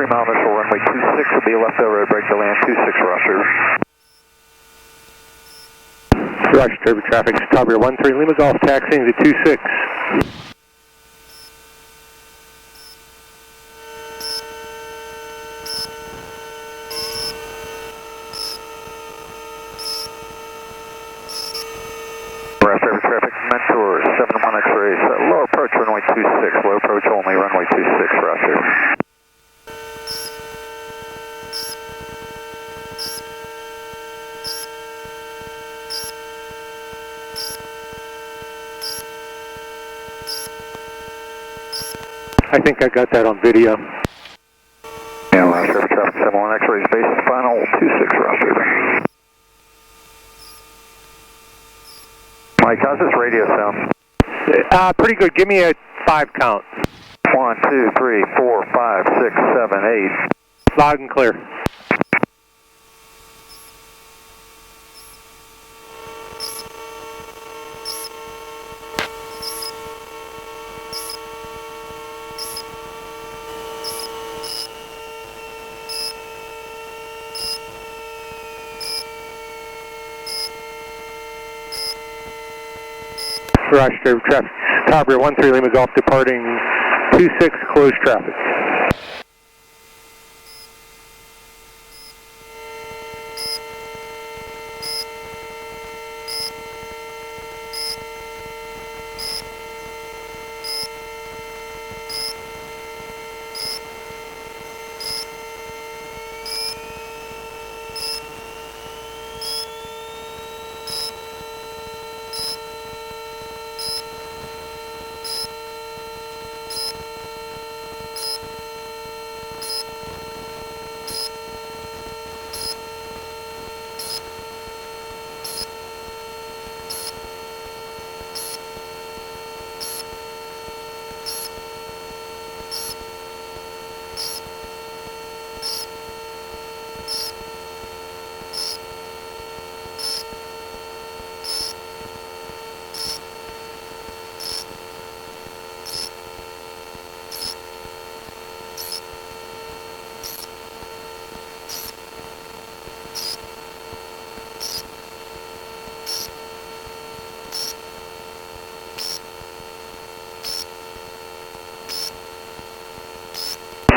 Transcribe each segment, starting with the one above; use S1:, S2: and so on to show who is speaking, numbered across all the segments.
S1: 3 mile initial runway 26 will be a left over break to land 26 Roger.
S2: Roger, Derby traffic, Tabir 13 Lima Golf, taxiing to 26.
S1: Derby traffic, Mentor 71 X-ray, low approach runway 26, low approach only runway 26, Roger.
S2: I think I got that on video.
S1: Yeah, last Derby traffic, 71 X-ray, base final 26, Roger. Mike, how's this radio sound?
S2: Pretty good. Give me a 5 count.
S1: 1, 2, 3, 4, 5, 6, 7, 8.
S2: Loud and clear. Roger, Derby traffic, Tabir 13 Lima Golf departing 26, closed traffic.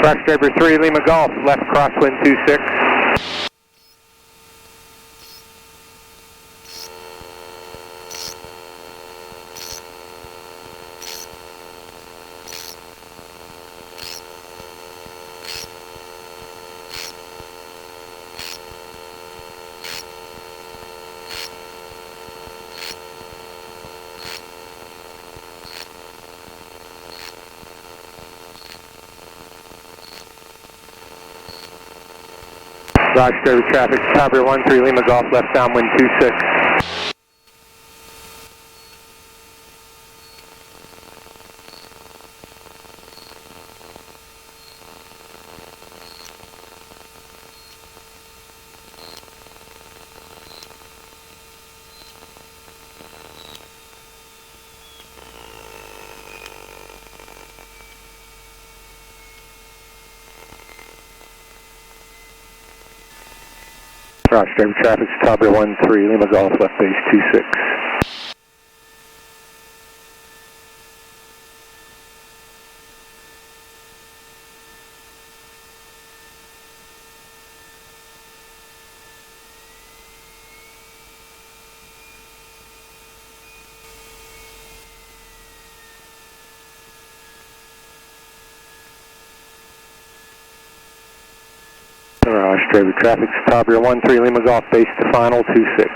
S2: Roger, Derby 3 Lima Golf, left crosswind 26. Roger, Derby traffic, Tabir 13 Lima Golf, left downwind 26. Roger, Derby traffic, Tabir 13 Lima Golf, left base 26. Roger, Derby traffic, Tabir 13 Lima Golf, base to final 26.